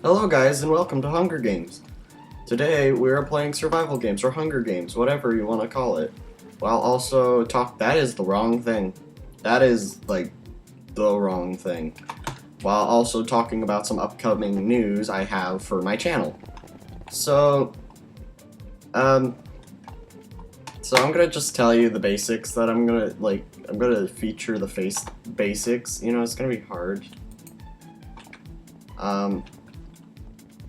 Hello guys and welcome to Hunger Games. Today we are playing survival games or Hunger Games, whatever you want to call it. While also that is the wrong thing. That is like the wrong thing. While also talking about some upcoming news I have for my channel. So I'm gonna just tell you the basics that I'm gonna feature the basics. You know, it's gonna be hard.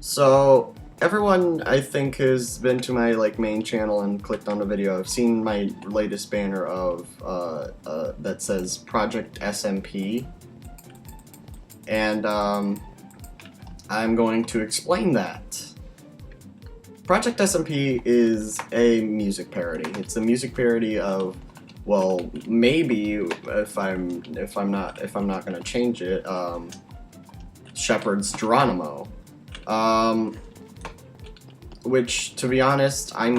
So everyone I think has been to my main channel and clicked on the video. I've seen my latest banner of that says Project SMP, and I'm going to explain that. Project SMP is a music parody. It's a music parody of, well, maybe if I'm not gonna change it, Shepard's Geronimo. Which, to be honest, I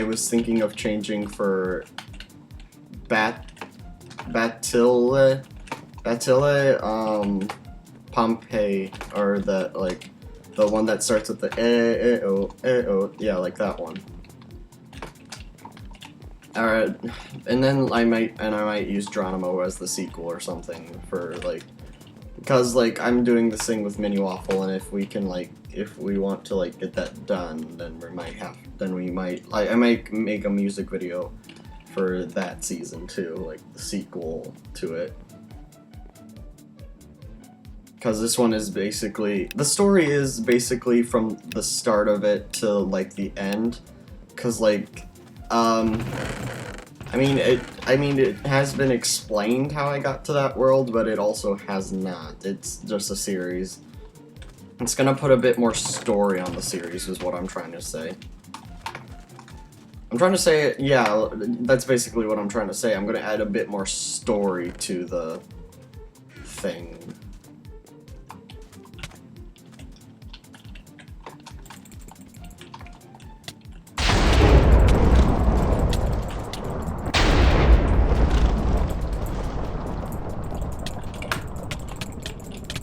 was thinking of changing for Batille, Pompeii, or the one that starts with the yeah, like that one. Alright, and then I might use Geronimo as the sequel or something for because I'm doing this thing with Mini Waffle, and if we can if we want to get that done, then I might make a music video for that season too, the sequel to it. Because this one is basically, the story is basically from the start of it to the end. Because I mean, it has been explained how I got to that world, but it also has not. It's just a series. It's gonna put a bit more story on the series, is what I'm trying to say. I'm trying to say, yeah, that's basically what I'm trying to say. I'm gonna add a bit more story to the thing.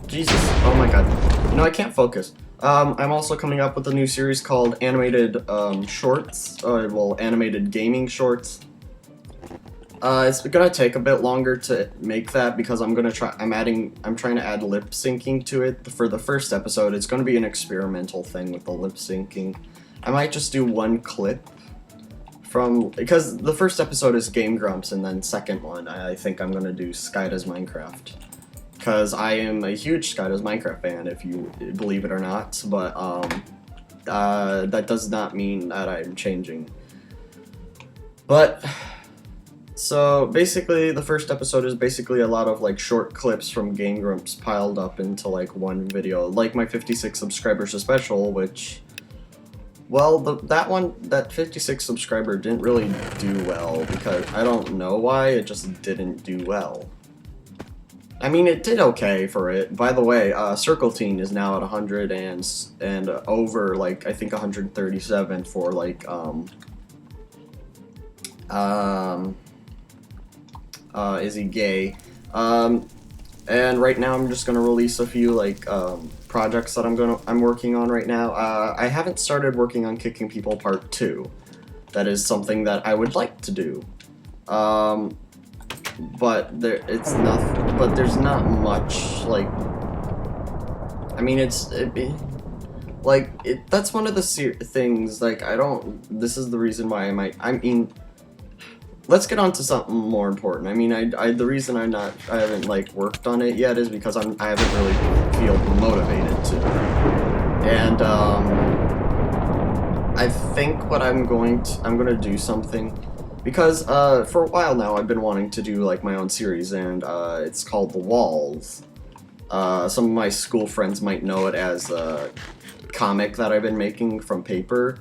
Jesus, oh my god. You know, I can't focus. I'm also coming up with a new series called Animated Shorts, Animated Gaming Shorts. It's gonna take a bit longer to make that because I'm trying to add lip syncing to it for the first episode. It's gonna be an experimental thing with the lip syncing. I might just do one clip because the first episode is Game Grumps, and then second one I think I'm gonna do Sky Does Minecraft. Because I am a huge Sky Does Minecraft fan, if you believe it or not, but that does not mean that I'm changing. But, so basically the first episode is basically a lot of short clips from Game Grumps piled up into one video, like my 56 subscribers special, which, well, that 56 subscriber didn't really do well, because I don't know why, it just didn't do well. I mean, it did okay for it. By the way, Circle Teen is now at 100 and over, I think 137 for, Is He Gay? And right now I'm just gonna release a few, projects that I'm working on right now. I haven't started working on Kicking People Part 2. That is something that I would like to do. But there's not much, I mean, that's one of the things, this is the reason why I mean, let's get on to something more important. I mean, the reason I haven't, worked on it yet is because I haven't really feel motivated to. And, I think what I'm gonna do something. Because, for a while now, I've been wanting to do, my own series, and, it's called The Walls. Some of my school friends might know it as a comic that I've been making from paper.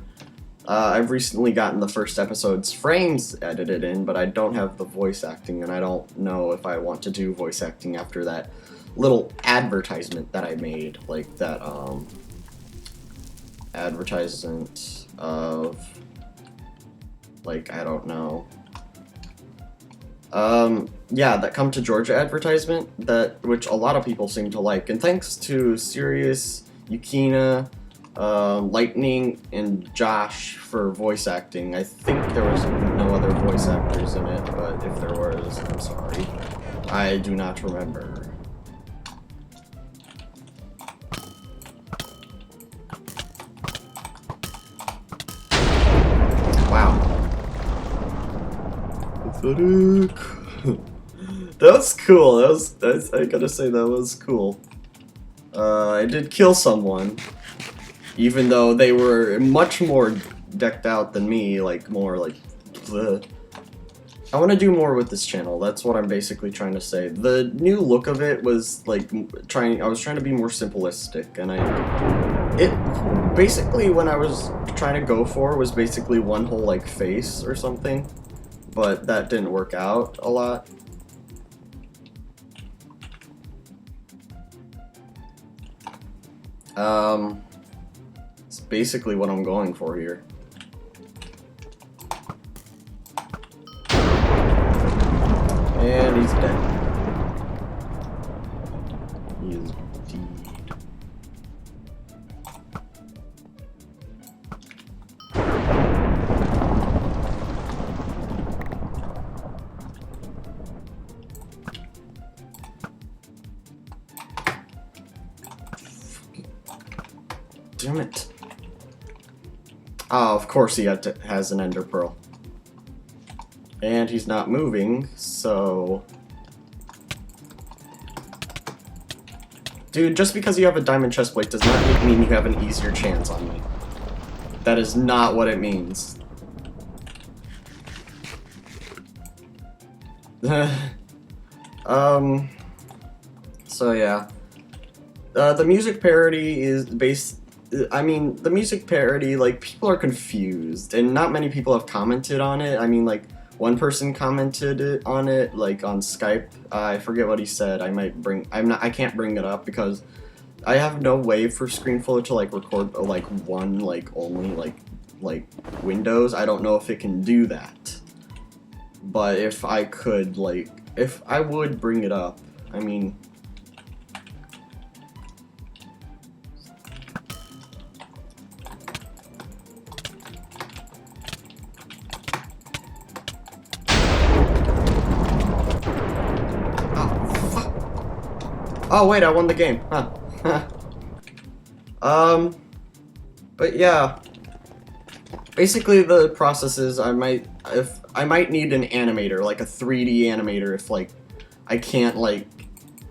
I've recently gotten the first episode's frames edited in, but I don't have the voice acting, and I don't know if I want to do voice acting after that little advertisement that I made, that, advertisement of... I don't know. Yeah, that Come to Georgia advertisement, which a lot of people seem to like, and thanks to Sirius Yukina, Lightning, and Josh for voice acting. I think there was no other voice actors in it, but if there was, I'm sorry. I do not remember. Wow. Pathetic. That was cool. That's I gotta say that was cool. I did kill someone, even though they were much more decked out than me, like more like. Bleh. I want to do more with this channel. That's what I'm basically trying to say. The new look of it was like I was trying to be more simplistic, and it basically when I was trying to go for was basically one whole like face or something, but that didn't work out a lot. It's basically what I'm going for here. And he's dead. He is dead. Damn it. Oh, of course he has an ender pearl. And he's not moving, so... Dude, just because you have a diamond chestplate does not mean you have an easier chance on me. That is not what it means. So yeah. The music parody is based... I mean, the music parody, like, people are confused, and not many people have commented on it. I mean, like, one person commented on it, like, on Skype. I forget what he said. I can't bring it up because I have no way for ScreenFlow to, like, record, like, one, like, only, like, Windows. I don't know if it can do that. But if I could, like, if I would bring it up, I mean... Oh wait, I won the game. Huh. But yeah. Basically the process is I might need an animator, like a 3D animator if like I can't like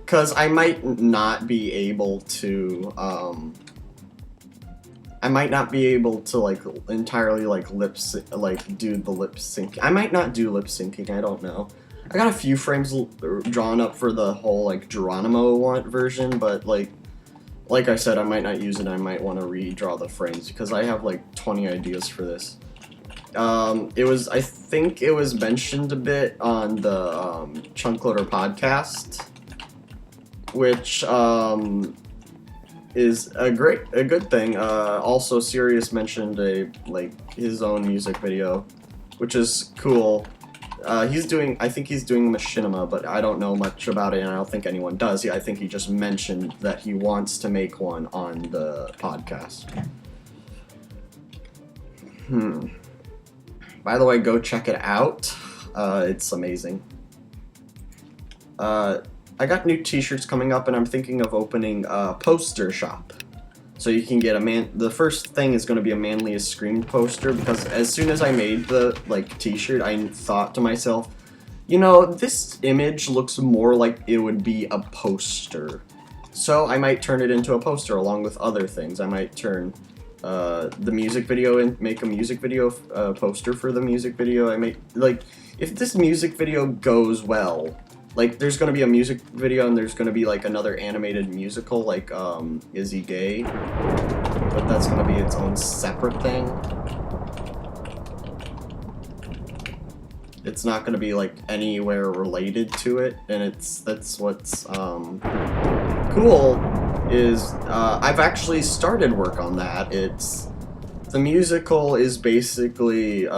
cuz I might not be able to like entirely like do the lip sync. I might not do lip syncing, I don't know. I got a few frames drawn up for the whole like Geronimo version, but like I said, I might not use it. I might want to redraw the frames because I have like 20 ideas for this. I think it was mentioned a bit on the Chunkloader podcast, which is a good thing. Also, Sirius mentioned his own music video, which is cool. I think he's doing Machinima, but I don't know much about it, and I don't think anyone does. Yeah, I think he just mentioned that he wants to make one on the podcast. By the way, go check it out. It's amazing. I got new t-shirts coming up, and I'm thinking of opening a poster shop. So you can get the first thing is going to be a Manliest Scream poster, because as soon as I made the, t-shirt, I thought to myself, you know, this image looks more like it would be a poster. So I might turn it into a poster along with other things. I might turn the music video and make a music video poster for the music video. I might, if this music video goes well, there's gonna be a music video and there's gonna be, another animated musical, Is He Gay? But that's gonna be its own separate thing. It's not gonna be, anywhere related to it, and that's what's, cool, is, I've actually started work on that. The musical is basically,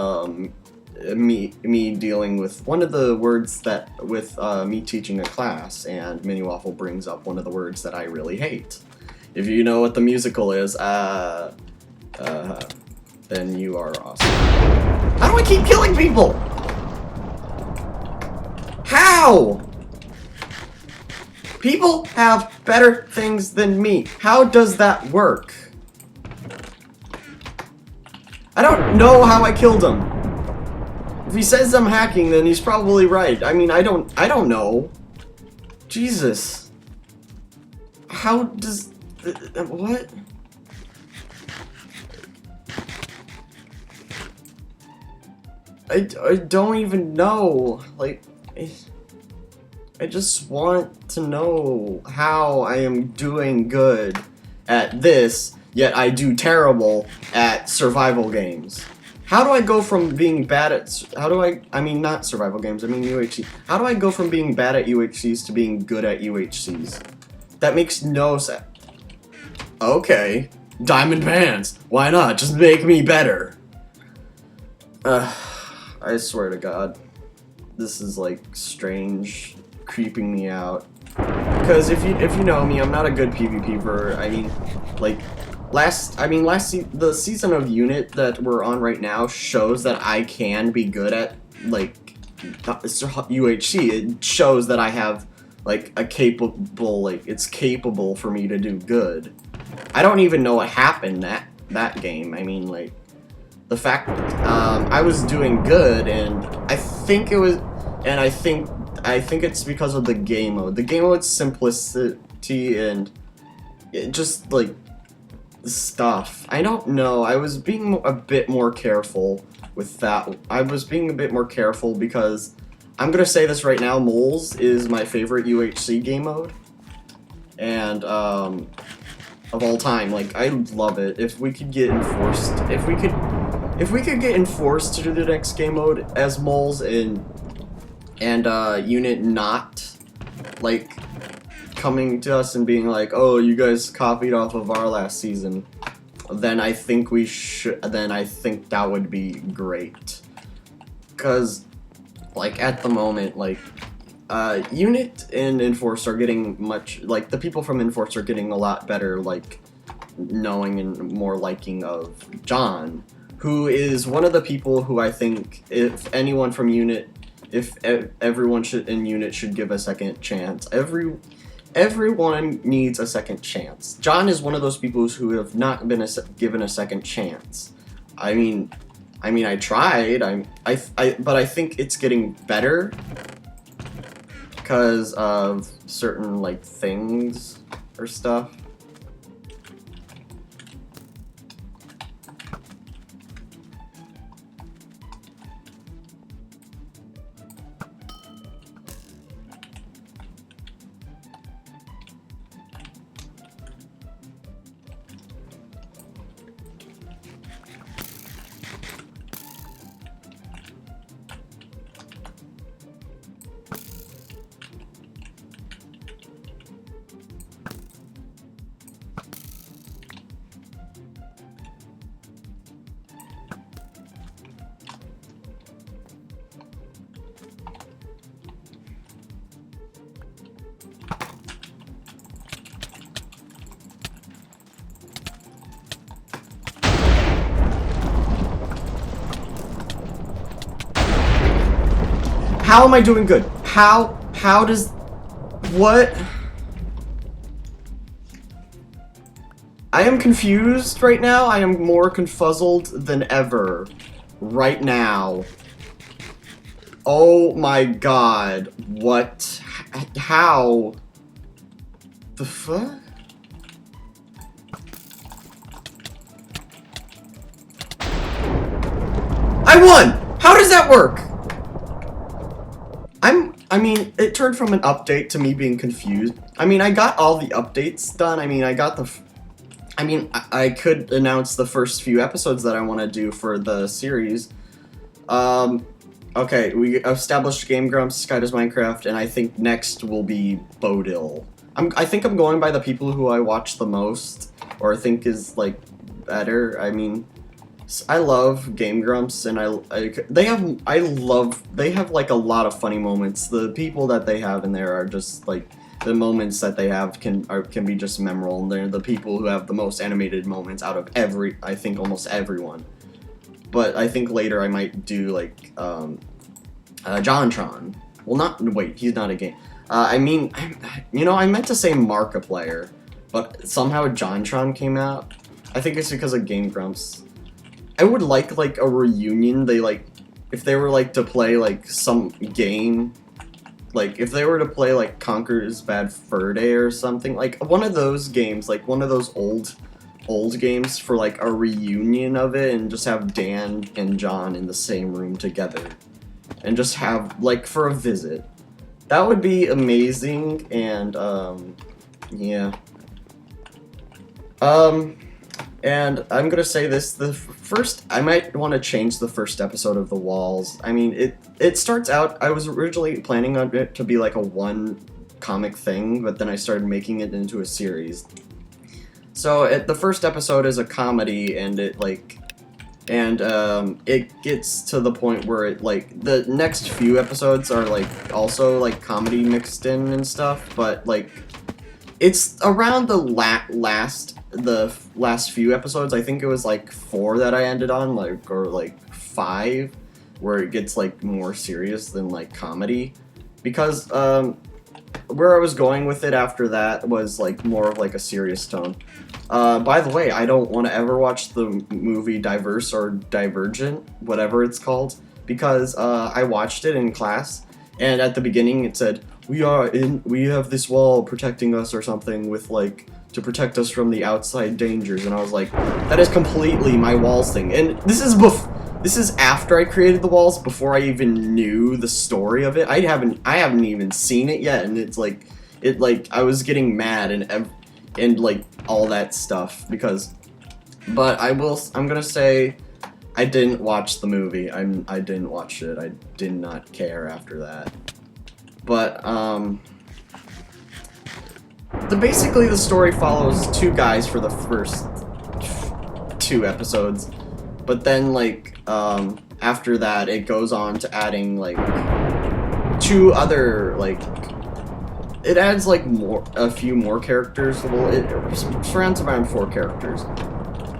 me dealing with one of the words with me teaching a class, and Mini Waffle brings up one of the words that I really hate. If you know what the musical is, then you are awesome. How do I keep killing people? How? People have better things than me. How does that work? I don't know how I killed him. If he says I'm hacking, then he's probably right. I mean, I don't know. Jesus. How does... what? I don't even know. Like... I just want to know how I am doing good at this, yet I do terrible at survival games. How do I go from being bad at... I mean, not survival games, I mean UHC. How do I go from being bad at UHCs to being good at UHCs? That makes no sense. Okay. Diamond pants. Why not? Just make me better. I swear to God. This is, like, strange. Creeping me out. Because if you know me, I'm not a good PvPer. I mean, like... the season of Unit that we're on right now shows that I can be good at, like, UHC. It shows that I have, like, it's capable for me to do good. I don't even know what happened that game. I mean, like, the fact, I was doing good, and I think it's because of the game mode. The game mode's simplicity and it just, like, stuff. I don't know. I was being a bit more careful with that. I was being a bit more careful because I'm gonna say this right now. Moles is my favorite UHC game mode, and of all time. Like, I love it. If we could get enforced, if we could get enforced to do the next game mode as moles and Unit not like coming to us and being like, oh, you guys copied off of our last season, then I think we should, then I think that would be great. Cause, like, at the moment, like, Unit and Enforce are getting much, like, the people from Enforce are getting a lot better, like, knowing and more liking of John, who is one of the people who I think, if anyone from Unit, if everyone in Unit should give a second chance. Everyone needs a second chance. John is one of those people who have not been given a second chance. I mean, I tried. But I think it's getting better because of certain, like, things or stuff. How am I doing good? How does... what? I am confused right now. I am more confuzzled than ever right now. Oh my god. What? How? The fuck? I won! How does that work? I mean, it turned from an update to me being confused. I mean, I got all the updates done. I mean, I could announce the first few episodes that I want to do for the series. Okay, we established Game Grumps, Sky Does Minecraft, and I think next will be Bodil. I think I'm going by the people who I watch the most, or think is, like, better. I mean, I love Game Grumps, and they have like a lot of funny moments. The people that they have in there are just like the moments that they have can be just memorable, and they're the people who have the most animated moments out of I think almost everyone. But I think later I might do like JonTron. Well, wait, he's not a game. I mean, I meant to say Markiplier, but somehow JonTron came out. I think it's because of Game Grumps. I would like a reunion. If they were like to play like some game, like if they were to play like Conker's Bad Fur Day or something, like one of those games, like one of those old games for like a reunion of it, and just have Dan and John in the same room together, and just have like for a visit. That would be amazing, and yeah. And I'm gonna say this, I might want to change the first episode of The Walls. I mean, it starts out, I was originally planning on it to be like a one comic thing, but then I started making it into a series. So, the first episode is a comedy, and it gets to the point where it, like, the next few episodes are, like, also, like, comedy mixed in and stuff, but, like, it's around the last few episodes. I think it was like 4 that I ended on, like, or like 5, where it gets like more serious than like comedy, because where I was going with it after that was like more of like a serious tone. By the way, I don't want to ever watch the movie Diverse or Divergent, whatever it's called, because I watched it in class, and at the beginning it said, we have this wall protecting us or something with like, to protect us from the outside dangers, and I was like, that is completely my walls thing. And this is after I created the walls, before I even knew the story of it. I haven't even seen it yet, and I was getting mad and like all that stuff but I'm gonna say I didn't watch the movie. I didn't watch it. I did not care after that. But, basically the story follows 2 guys for the first 2 episodes, but then, like, after that, it goes on to adding, like, 2 other, like, it adds, like, a few more characters. Well, it surrounds around 4 characters.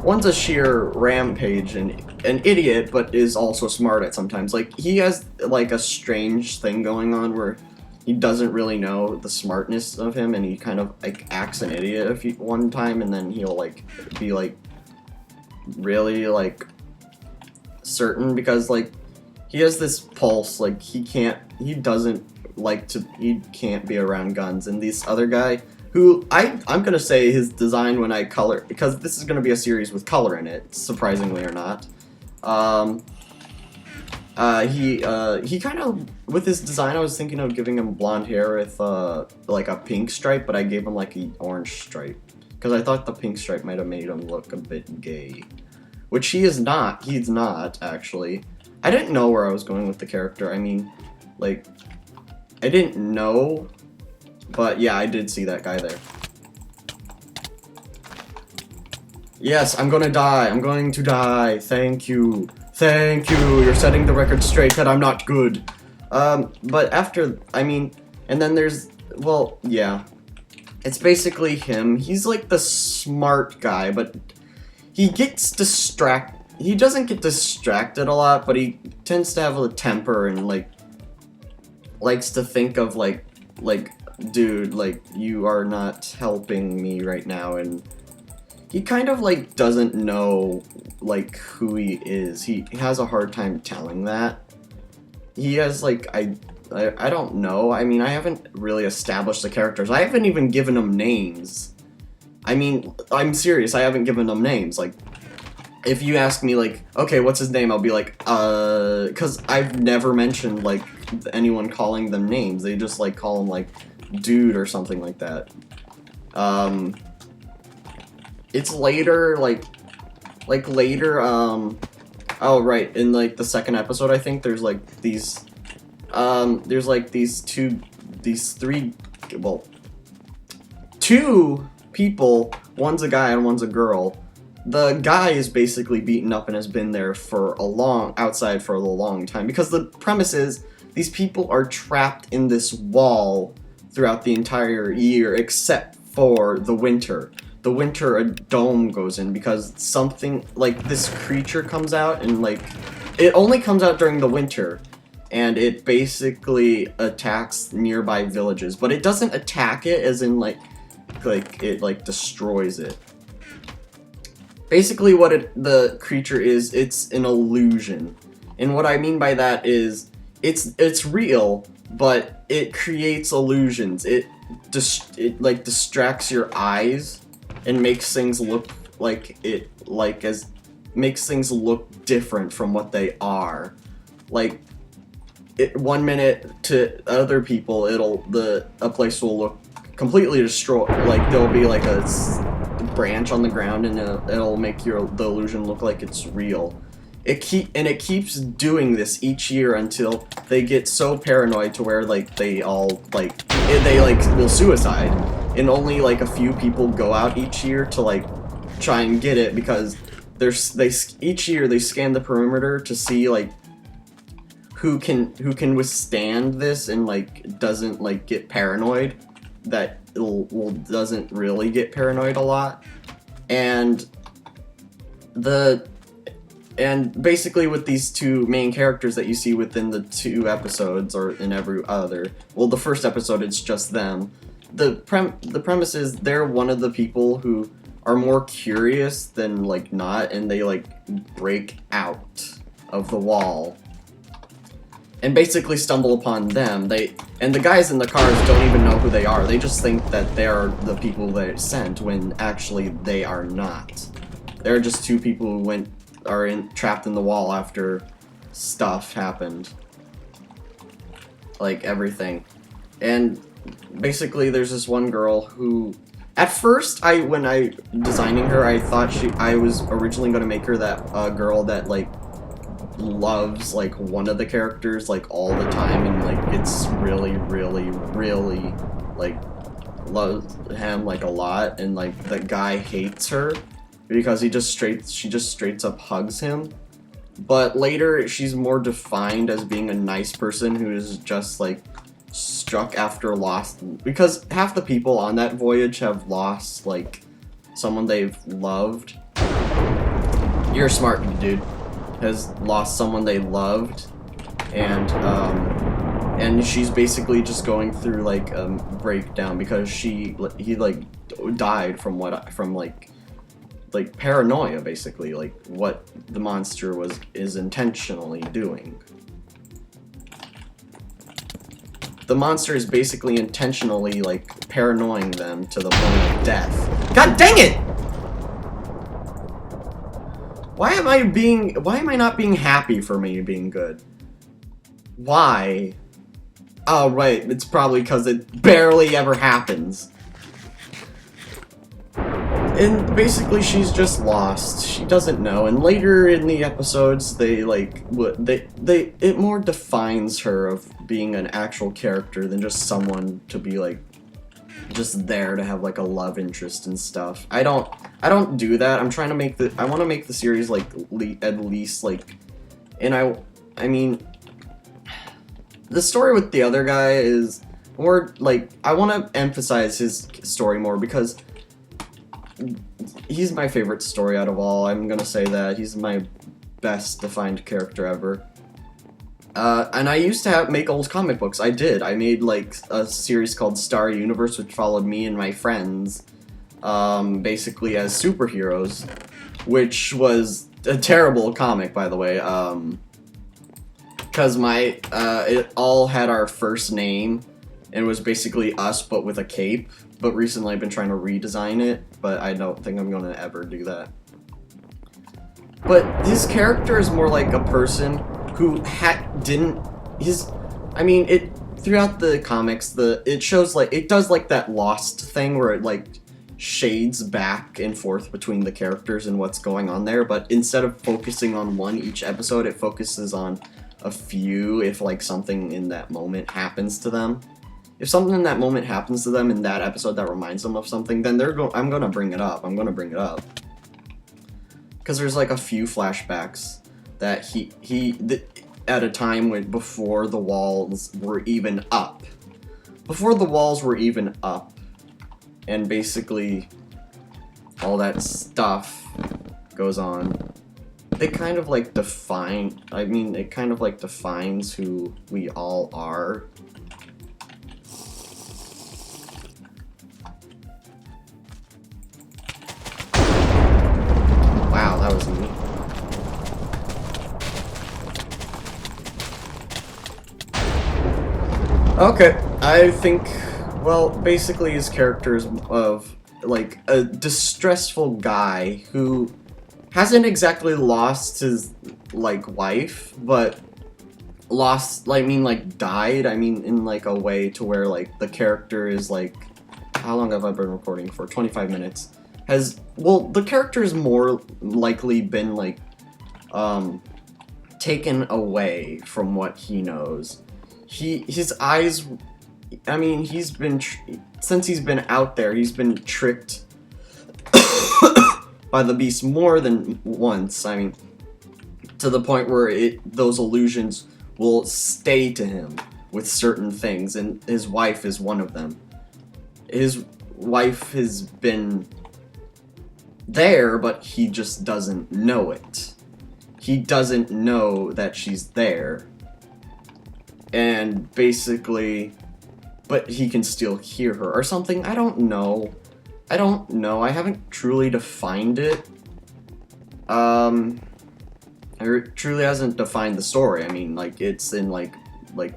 One's a sheer rampage and an idiot, but is also smart at sometimes. Like, he has, like, a strange thing going on where he doesn't really know the smartness of him, and he kind of like acts an idiot one time, and then he'll like be like really like certain, because like he has this pulse, like he can't be around guns. And this other guy who I'm gonna say his design when I color, because this is gonna be a series with color in it, surprisingly or not. He kind of, with his design, I was thinking of giving him blonde hair with, like a pink stripe, but I gave him, like, an orange stripe, because I thought the pink stripe might have made him look a bit gay. Which he's not, actually. I didn't know where I was going with the character. I mean, like, I didn't know, but yeah, I did see that guy there. Yes, I'm going to die, thank you. Thank you, you're setting the record straight that I'm not good. But after, I mean, and then there's, well, yeah. It's basically him. He's like the smart guy, but he doesn't get distracted a lot, but he tends to have a temper and, like, likes to think of, like, dude, like, you are not helping me right now, and he kind of, like, doesn't know, like, who he is. He has a hard time telling that. He has, like, I don't know. I mean, I haven't really established the characters. I haven't even given them names. I mean, I'm serious. I haven't given them names. Like, if you ask me, like, okay, what's his name? I'll be like, because I've never mentioned, like, anyone calling them names. They just, like, call him, like, dude or something like that. It's later, later, oh, right, in, like, the second episode, I think, there's, like, these two people, one's a guy and one's a girl, the guy is basically beaten up and has been there for outside for a long time, because the premise is these people are trapped in this wall throughout the entire year except for the winter. The winter, a dome goes in because something like this creature comes out, and like it only comes out during the winter, and it basically attacks nearby villages, but it doesn't attack it as in like it like destroys it. Basically what the creature is, it's an illusion. And what I mean by that is it's real, but it creates illusions. It like distracts your eyes and makes things look makes things look different from what they are. Like one minute to other people, a place will look completely destroyed. Like there'll be like a branch on the ground, and it'll make the illusion look like it's real. It keeps doing this each year until they get so paranoid to where like they all will suicide, and only like a few people go out each year to like try and get it, because each year they scan the perimeter to see like who can withstand this and like doesn't like get paranoid, that doesn't really get paranoid a lot. And basically with these two main characters that you see within the 2 episodes, or in every other, well, the first episode it's just them. The premise is they're one of the people who are more curious than like not, and they like break out of the wall and basically stumble upon them. And the guys in the cars don't even know who they are. They just think that they're the people they sent, when actually they are not. They're just 2 people who are trapped in the wall after stuff happened. Like everything. And basically there's this one girl who, at first, when I designing her, I thought I was originally going to make her that girl that like loves like one of the characters like all the time, and like it's really like loves him like a lot, and like the guy hates her because she just straight up hugs him. But later she's more defined as being a nice person who is just like struck after lost, because half the people on that voyage have lost like someone they've loved. You're a smart dude. Has lost someone they loved, and she's basically just going through like a breakdown because he like died from paranoia, basically, like what the monster is intentionally doing. The monster is basically intentionally like paranoying them to the point of death. God dang it! Why am I not being happy for me being good? Why? Oh, right, it's probably because it barely ever happens. And basically she's just lost. She doesn't know, and later in the episodes it more defines her of being an actual character than just someone to be like just there to have like a love interest and stuff. I don't do that. I'm trying to I want to make the series like at least like, and I mean the story with the other guy is more like, I want to emphasize his story more because he's my favorite story out of all. I'm gonna say that he's my best defined character ever. And I used to make old comic books. I made like a series called Star Universe, which followed me and my friends, basically as superheroes, which was a terrible comic, by the way, because it all had our first name, and it was basically us, but with a cape. But recently I've been trying to redesign it, but I don't think I'm gonna ever do that. But his character is more like a person who throughout the comics, it shows like, it does like that Lost thing where it like shades back and forth between the characters and what's going on there, but instead of focusing on one each episode, it focuses on a few if like something in that moment happens to them. If something in that moment happens to them in that episode that reminds them of something, then I'm gonna bring it up. because there's like a few flashbacks that at a time when before the walls were even up. Before the walls were even up, and basically all that stuff goes on. It kind of like it kind of like defines who we all are. Wow, that was neat. Okay, I think, well, basically his character is of, like, a distressful guy who hasn't exactly lost his, like, wife, but lost, I mean, like, died, I mean, in, like, a way to where, like, the character is, like, how long have I been recording for? 25 minutes. The character has more likely been, like, taken away from what he knows. His eyes, I mean, since he's been out there, he's been tricked by the beast more than once. I mean, to the point where those illusions will stay to him with certain things, and his wife is one of them. His wife has been there, but he just doesn't know it. He doesn't know that she's there. And basically, but he can still hear her or something. I don't know. I haven't truly defined it. It truly hasn't defined the story. I mean, like, it's in like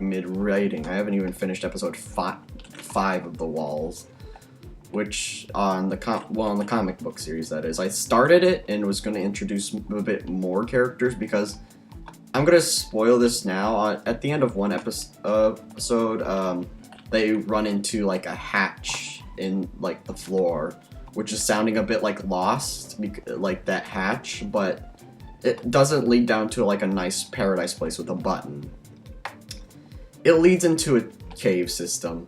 mid-writing. I haven't even finished episode 5 of The Walls, which on the comic book series, that is. I started it and was going to introduce a bit more characters because I'm gonna spoil this now. At the end of one episode, they run into like a hatch in like the floor, which is sounding a bit like Lost, like that hatch, but it doesn't lead down to like a nice paradise place with a button. It leads into a cave system.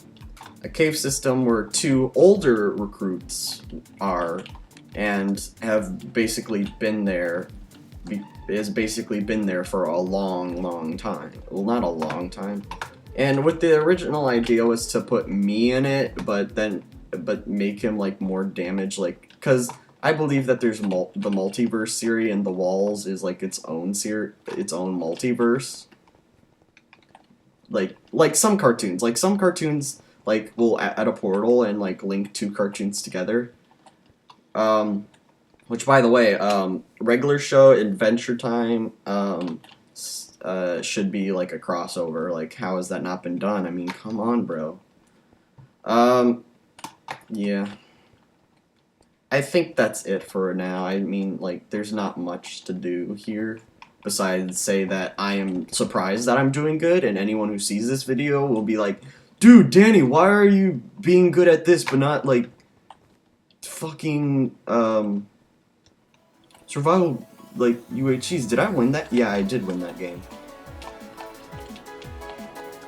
A cave system where 2 older recruits are and have basically been there. Has basically been there for a long time. Well, not a long time. And with the original idea was to put me in it, but make him like more damage, like, because I believe that there's the multiverse theory, and The Walls is like its own multiverse. Like some cartoons, like will add a portal and like link 2 cartoons together. Which, by the way, regular show, Adventure Time, should be like a crossover. Like, how has that not been done? I mean, come on, bro. Yeah. I think that's it for now. I mean, like, there's not much to do here besides say that I am surprised that I'm doing good, and anyone who sees this video will be like, dude, Danny, why are you being good at this but not, like, fucking, survival, like, UHCs. Did I win that? Yeah, I did win that game.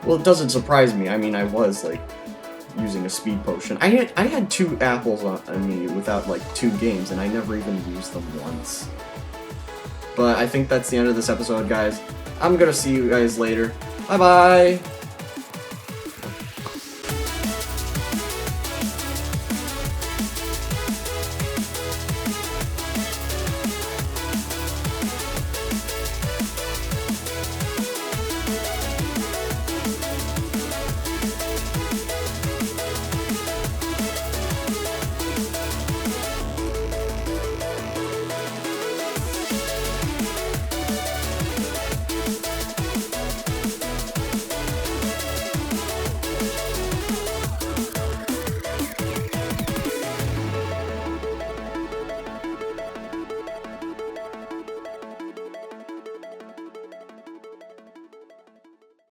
Well, it doesn't surprise me. I mean, I was, like, using a speed potion. I had 2 apples on me without, like, 2 games, and I never even used them once. But I think that's the end of this episode, guys. I'm gonna see you guys later. Bye-bye!